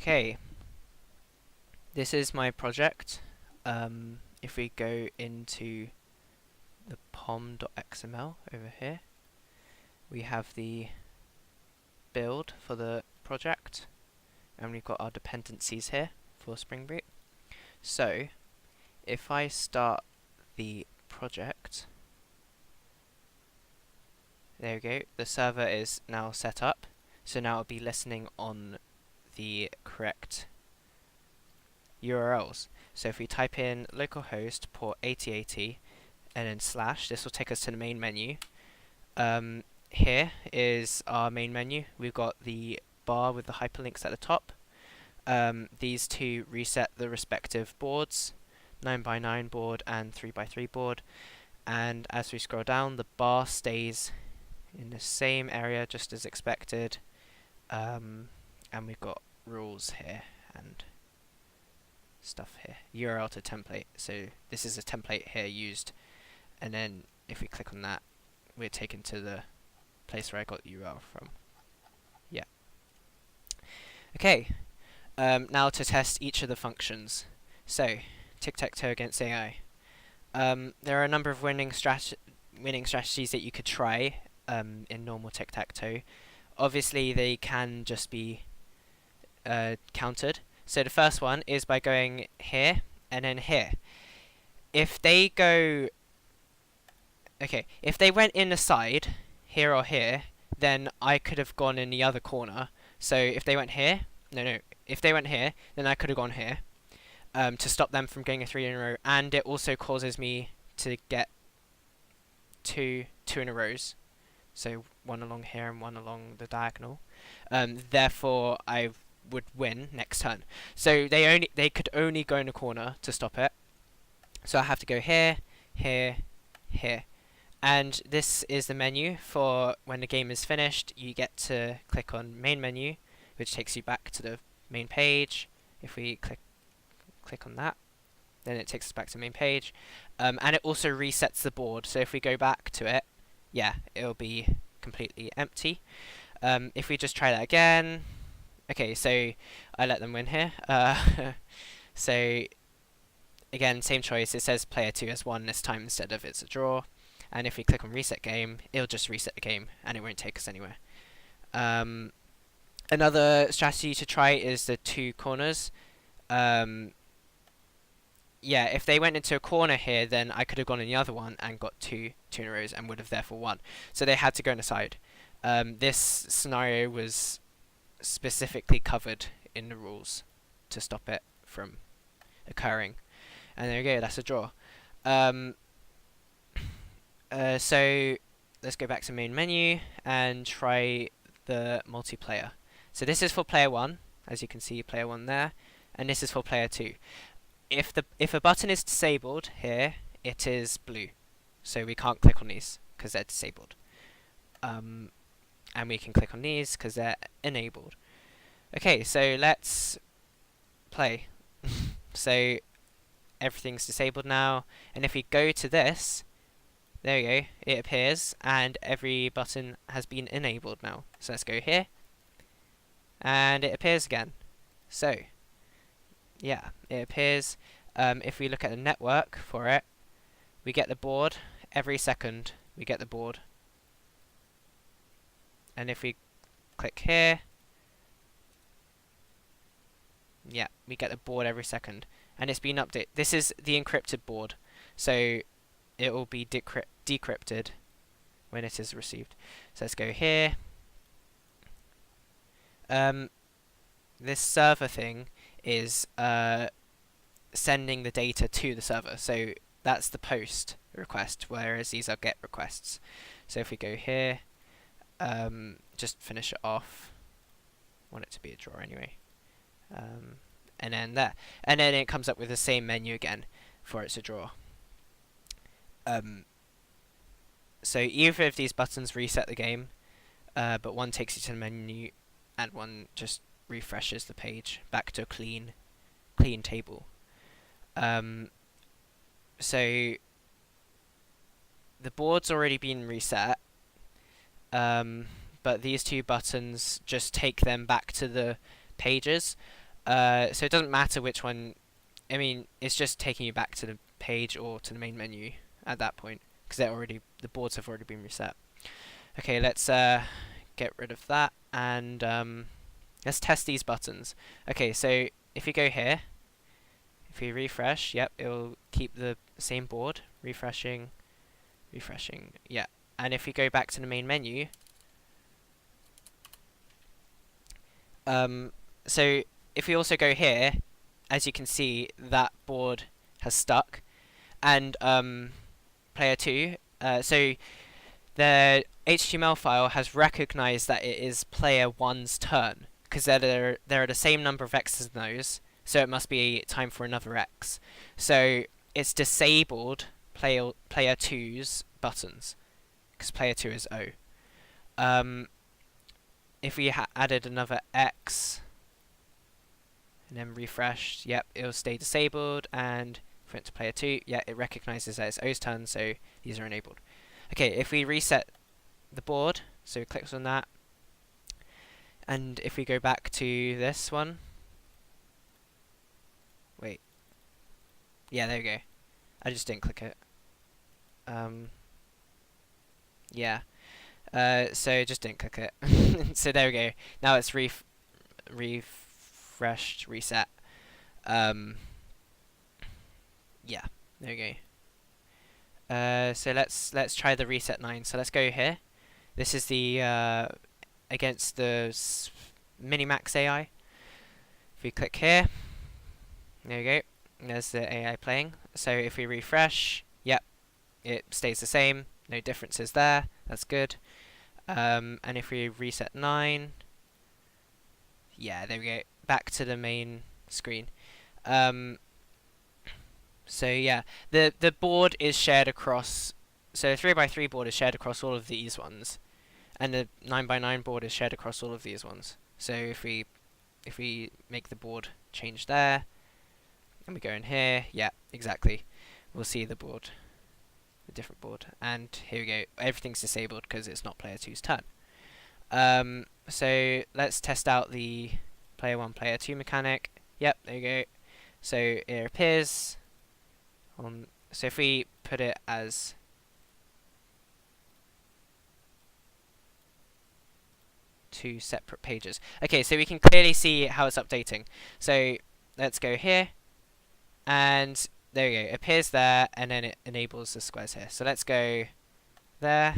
Okay, this is my project. If we go into the pom.xml over here, we have the build for the project, and we've got our dependencies here for Spring Boot. So, if I start the project, there we go, the server is now set up, so now it'll be listening on the correct URLs. So if we type in localhost port 8080 and then /, this will take us to the main menu. Here is our main menu. We've got the bar with the hyperlinks at the top. These two reset the respective boards, 9x9 board and 3x3 board. And as we scroll down, the bar stays in the same area just as expected. And we've got rules here and stuff here. URL to template. So this is a template here used, and then if we click on that, we're taken to the place where I got the URL from. Yeah. Okay. Now to test each of the functions. So tic-tac-toe against AI. There are a number of winning strategies that you could try in normal tic-tac-toe. Obviously, they can just be countered. So the first one is by going here and then here. If they go, if they went in the side, here or here, then I could have gone in the other corner. So if they went here, if they went here, then I could have gone here to stop them from getting a 3 in a row. And it also causes me to get two in a rows. So one along here and one along the diagonal. Therefore, I would win next turn. So they could only go in the corner to stop it. So I have to go here, here, here. And this is the menu for when the game is finished. You get to click on main menu, which takes you back to the main page. If we click on that, then it takes us back to the main page. And it also resets the board. So if we go back to it, yeah, it'll be completely empty. If we just try that again, okay, so I let them win here. So again, same choice. It says player 2 has won this time instead of it's a draw. And if we click on reset game, it'll just reset the game and it won't take us anywhere. Another strategy to try is the two corners. Yeah, if they went into a corner here, then I could have gone in the other one and got two in a row and would have therefore won. So they had to go on the side. This scenario was specifically covered in the rules to stop it from occurring. And there we go, that's a draw. So let's go back to main menu and try the multiplayer. So this is for player 1, as you can see, player 1 there, and this is for player 2. If a button is disabled here, it is blue, so we can't click on these because they're disabled. And we can click on these because they're enabled. Okay, so let's play. So everything's disabled now, and if we go to this, there we go, it appears, and every button has been enabled now. So let's go here, and it appears again. So yeah, it appears. If we look at the network for it, we get the board every second. We get the board, and if we click here, yeah, we get the board every second, and it's been updated. This is the encrypted board, so it will be decrypted when it is received. So let's go here. This server thing is sending the data to the server, so that's the post request, whereas these are get requests. So if we go here, just finish it off. I want it to be a draw anyway. And then there, and then it comes up with the same menu again for it's a draw. So either of these buttons reset the game, but one takes you to the menu and one just refreshes the page back to a clean table. So the board's already been reset, but these two buttons just take them back to the pages. So it doesn't matter which one. I mean, it's just taking you back to the page or to the main menu at that point, because the boards have already been reset. Okay, let's get rid of that, and let's test these buttons. Okay, so if you go here, if you refresh, yep, it'll keep the same board. Refreshing, yeah. And if you go back to the main menu, so if we also go here, as you can see, that board has stuck, and player 2, so the HTML file has recognized that it is player 1's turn, because there are the same number of X's in those, so it must be time for another X. So it's disabled player 2's buttons, because player 2 is O. If we added another X and then refreshed, yep, it'll stay disabled, and if we went to player 2, yeah, it recognizes that it's O's turn, so these are enabled. Okay, if we reset the board, so it clicks on that, and if we go back to this one, wait, yeah, there we go. I just didn't click it. Yeah, so just didn't click it. So there we go. Now it's refreshed, reset. Yeah, there we go. So let's try the reset 9. So let's go here. This is the against the Minimax AI. If we click here, there we go. There's the AI playing. So if we refresh, yep, it stays the same. No differences there. That's good. And if we reset 9, yeah, there we go. Back to the main screen. So yeah, the board is shared across. So the 3x3 board is shared across all of these ones, and the 9x9 board is shared across all of these ones. So if we make the board change there, and we go in here, yeah, exactly, we'll see the board, the different board, and here we go. Everything's disabled because it's not player 2's turn. So let's test out the player 1, player 2 mechanic. Yep, there you go. So it appears on. So if we put it as two separate pages. Okay, so we can clearly see how it's updating. So let's go here, and there we go. It appears there, and then it enables the squares here. So let's go there.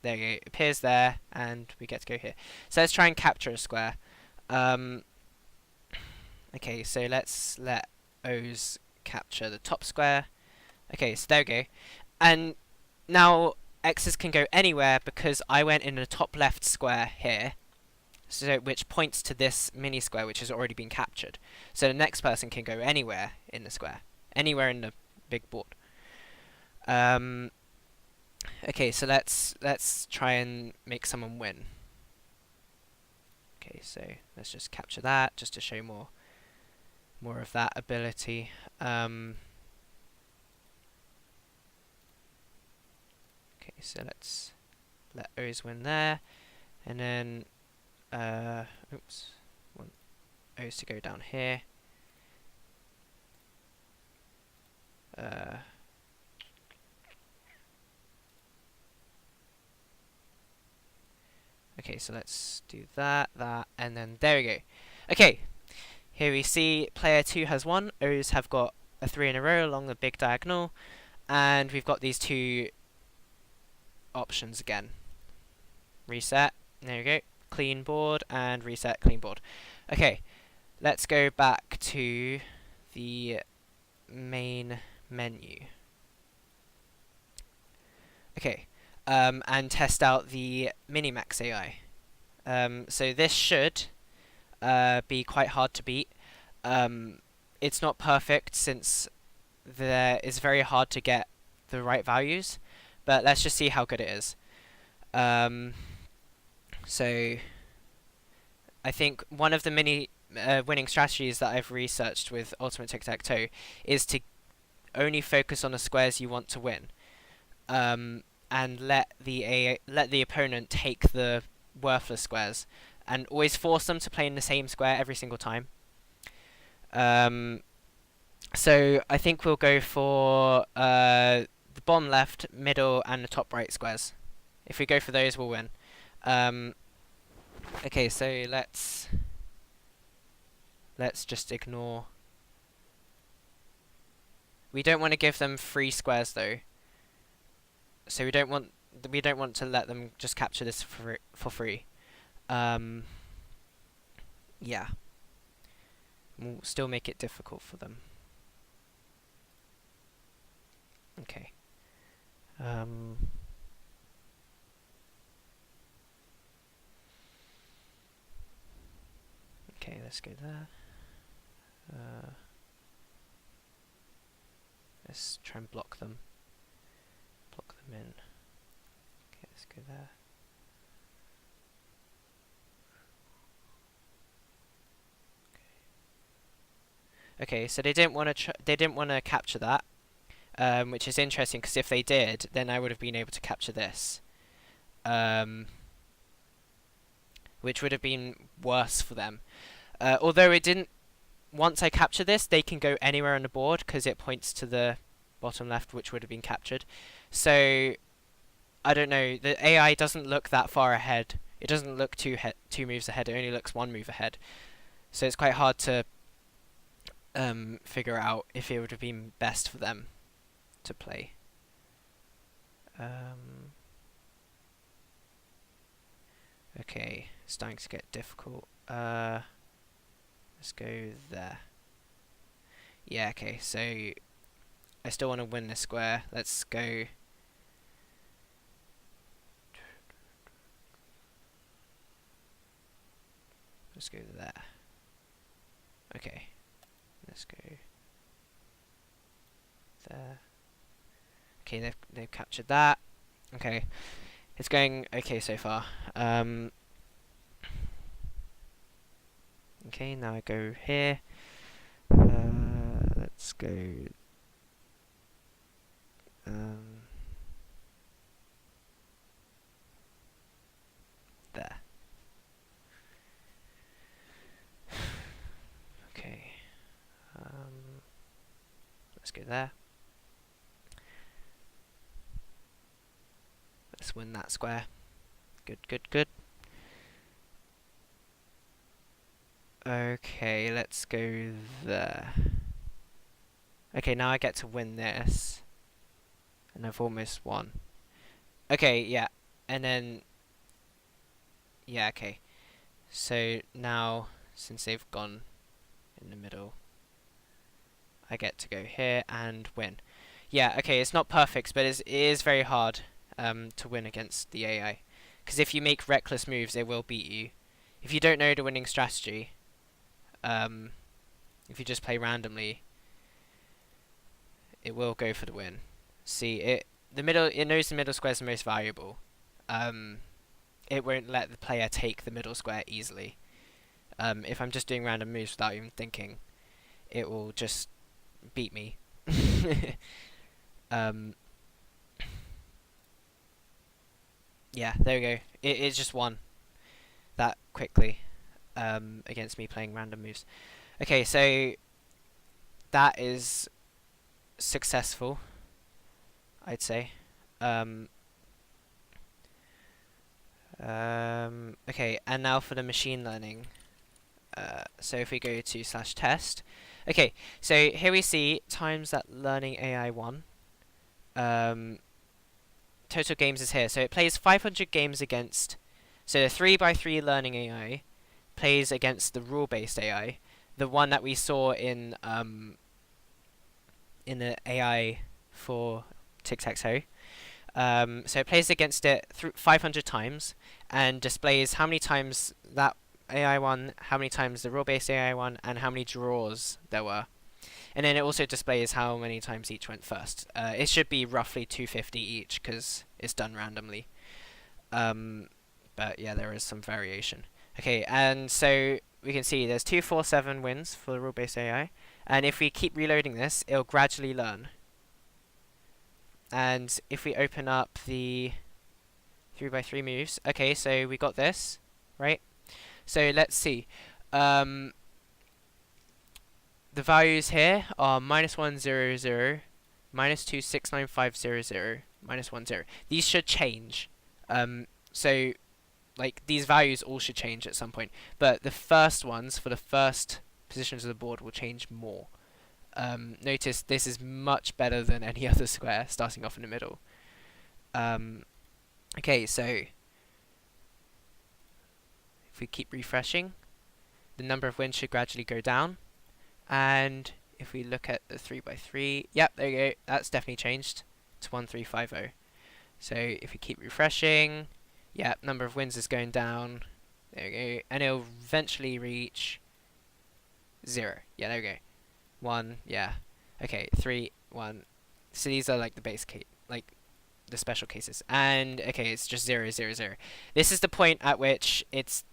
There we go. It appears there, and we get to go here. So let's try and capture a square. Okay, so let's let O's capture the top square. Okay, so there we go. And now X's can go anywhere because I went in the top left square here, so which points to this mini square which has already been captured. So the next person can go anywhere in the square, anywhere in the big board. Okay, so let's try and make someone win. Okay, so let's just capture that just to show more of that ability. Okay, so let's let O's win there, and then oops, want O's to go down here. Okay, so let's do that, and then there we go. Okay, here we see player 2 has won. O's have got a 3 in a row along the big diagonal, and we've got these two options again. Reset, there we go. Clean board, and reset, clean board. Okay, let's go back to the main menu. Okay. And test out the Minimax AI. So this should be quite hard to beat. It's not perfect since it's very hard to get the right values, but let's just see how good it is. So I think one of the winning strategies that I've researched with Ultimate Tic-Tac-Toe is to only focus on the squares you want to win. And let the opponent take the worthless squares, and always force them to play in the same square every single time. So I think we'll go for the bottom left, middle, and the top right squares. If we go for those, we'll win. Okay, so let's just ignore. We don't want to give them free squares though. So we don't want to let them just capture this for free. Yeah. We'll still make it difficult for them. Okay. Okay, let's go there. Let's try and block them. Block them in. Okay, let's go there. Okay, so they didn't want to capture that, which is interesting because if they did, then I would have been able to capture this, which would have been worse for them. Although it didn't. Once I capture this, they can go anywhere on the board because it points to the bottom left, which would have been captured. So I don't know. The AI doesn't look that far ahead. It doesn't look two moves ahead. It only looks one move ahead. So it's quite hard to figure out if it would have been best for them to play. Okay, it's starting to get difficult. Let's go there. Yeah, okay, so I still want to win this square. Let's go. Let's go there. Okay. Let's go there. Okay, they've captured that. Okay. It's going okay so far. Okay, now I go here. Let's go. There. Okay. Let's go there. Let's win that square. Good, good, good. Okay, let's go there. Okay, now I get to win this. And I've almost won. Okay, yeah. And then... Yeah, okay. So now, since they've gone in the middle, I get to go here and win. Yeah, okay, it's not perfect, but it is very hard to win against the AI. Because if you make reckless moves, it will beat you. If you don't know the winning strategy, if you just play randomly, it will go for the win. See, it knows the middle square is the most valuable. It won't let the player take the middle square easily. If I'm just doing random moves without even thinking, it will just beat me. Yeah, there we go. It just won that quickly against me playing random moves. Okay, so that is successful, I'd say. Okay, and now for the machine learning. So if we go to /test. Okay, so here we see times that learning AI won. Total games is here. So it plays 500 games against... So the 3x3 learning AI plays against the rule-based AI. The one that we saw in the AI for Tic-Tac-Toe. So it plays against it 500 times and displays how many times that AI won, how many times the rule-based AI won, and how many draws there were. And then it also displays how many times each went first. It should be roughly 250 each because it's done randomly. But yeah, there is some variation. Okay, and so we can see there's 247 wins for the rule-based AI. And if we keep reloading this, it'll gradually learn. And if we open up the 3x3 moves, okay, so we got this, right? So let's see. the values here are -100, -269,500, -10. These should change. So like these values all should change at some point, but the first ones for the first positions of the board will change more. Notice this is much better than any other square starting off in the middle. Okay, so if we keep refreshing, the number of wins should gradually go down. And if we look at the 3x3, yep, there you go, that's definitely changed to 1350. So if we keep refreshing, yep, number of wins is going down. There we go, and it'll eventually reach 0. Yeah, there we go. 1, yeah. Okay, 3, 1. So these are like the base case, like the special cases. And okay, it's just 0, 0, 0. This is the point at which it's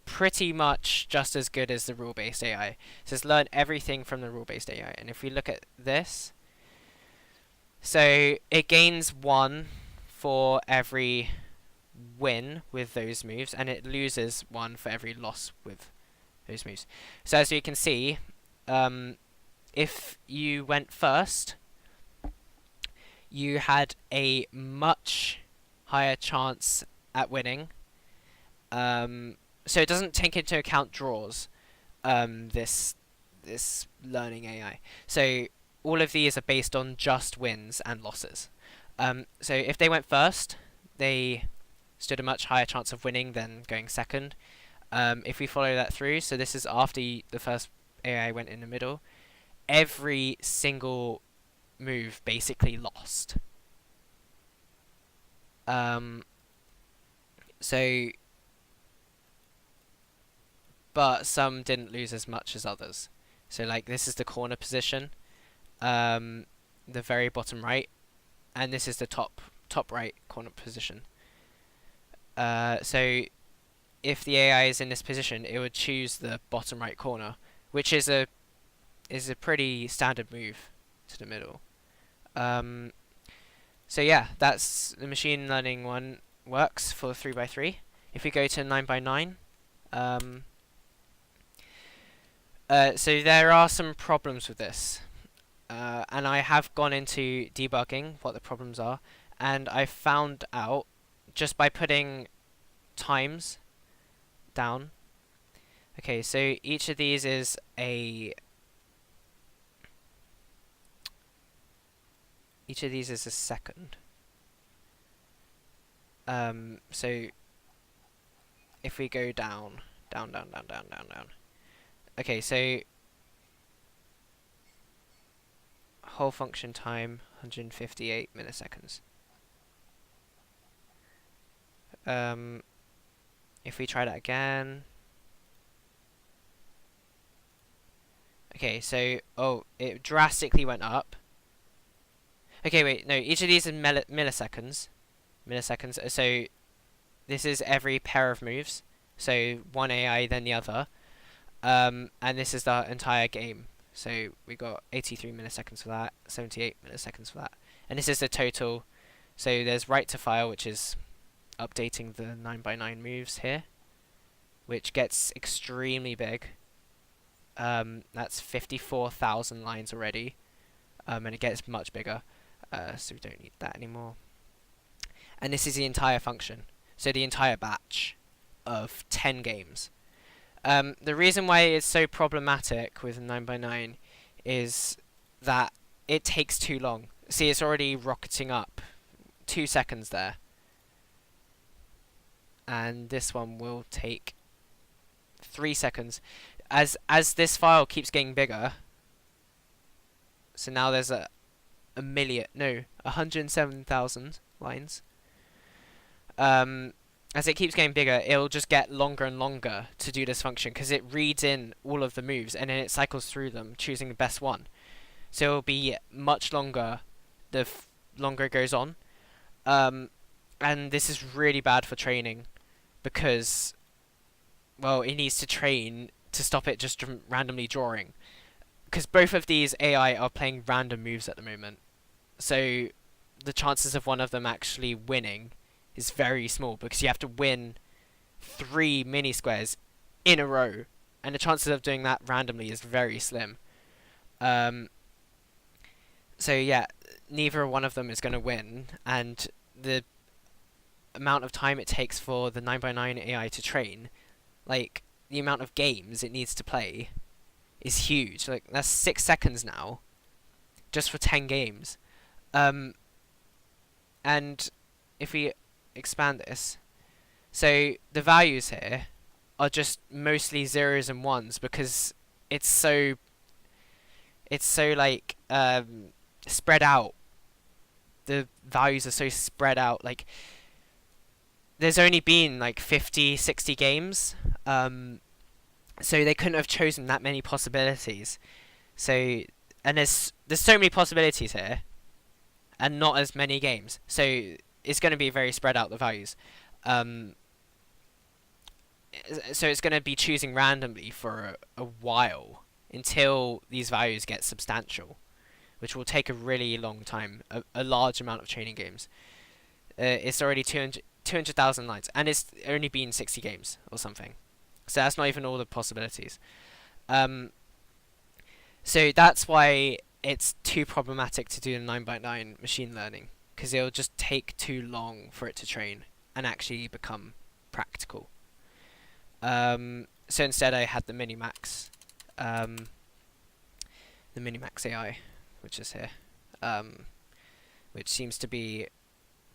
pretty much just as good as the rule-based AI. So it's learned everything from the rule-based AI. And if we look at this, so it gains 1 for every win with those moves, and it loses 1 for every loss with those moves. So as you can see, if you went first, you had a much higher chance at winning. So it doesn't take into account draws, this learning AI. So all of these are based on just wins and losses. So if they went first, they stood a much higher chance of winning than going second. If we follow that through, so this is after the first AI went in the middle, every single move basically lost. So, but some didn't lose as much as others. So like this is the corner position, the very bottom right, and this is the top right corner position. So if the AI is in this position, it would choose the bottom right corner, which is a pretty standard move to the middle. So yeah, that's the machine learning one works for 3x3. If we go to 9x9, so there are some problems with this, and I have gone into debugging what the problems are, and I found out just by putting times down. Okay, so each of these is a second. So if we go down. Okay, so whole function time 158 milliseconds. If we try that again. Okay, so it drastically went up. Okay, wait, no, each of these is milliseconds. So this is every pair of moves. So one AI, then the other. And this is the entire game. So we got 83 milliseconds for that, 78 milliseconds for that. And this is the total. So there's write to file, which is updating the 9x9 moves here, which gets extremely big. That's 54,000 lines already. And it gets much bigger. So we don't need that anymore. And this is the entire function. So the entire batch of 10 games. The reason why it's so problematic with 9x9 is that it takes too long. See, it's already rocketing up. 2 seconds there. And this one will take 3 seconds. As this file keeps getting bigger, so now there's 107,000 lines. As it keeps getting bigger, it'll just get longer and longer to do this function because it reads in all of the moves and then it cycles through them, choosing the best one. So it'll be much longer the longer it goes on. And this is really bad for training because, well, it needs to train to stop it just from randomly drawing. Because both of these AI are playing random moves at the moment. So the chances of one of them actually winning is very small because you have to win 3 mini squares in a row, and the chances of doing that randomly is very slim. Um, so yeah, neither one of them is going to win, and the amount of time it takes for the 9x9 AI to train, like the amount of games it needs to play, is huge. Like that's 6 seconds now, just for 10 games. Um, and if we expand this, so the values here are just mostly zeros and ones because it's so like spread out. The values are so spread out. Like there's only been like 50, 60 games, so they couldn't have chosen that many possibilities. So and there's so many possibilities here, and not as many games. So it's going to be very spread out the values. Um, so it's going to be choosing randomly for a while until these values get substantial, which will take a really long time, a large amount of training games. It's already 200,000 lines, and it's only been 60 games or something. So that's not even all the possibilities. So that's why it's too problematic to do the 9x9 machine learning, because it'll just take too long for it to train and actually become practical. So instead I had the Minimax, the Minimax AI, which is here, which seems to be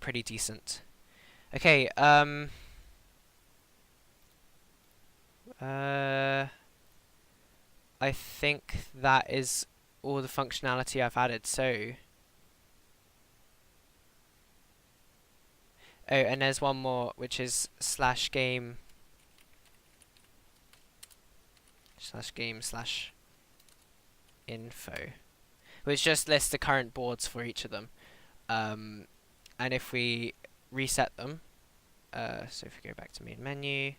pretty decent. Okay, I think that is all the functionality I've added. So, oh, and there's one more, which is /game /info, which just lists the current boards for each of them. And if we reset them, so if we go back to main menu,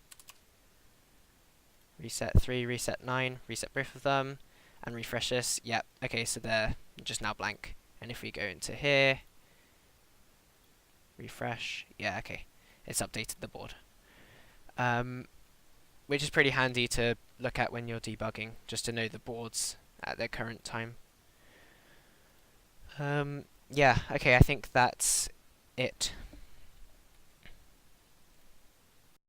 reset 3, reset 9, reset both of them, and refresh this, yep, okay, so they're just now blank. And if we go into here, refresh, yeah, okay, it's updated the board. Which is pretty handy to look at when you're debugging, just to know the boards at their current time. Yeah, okay, I think that's it.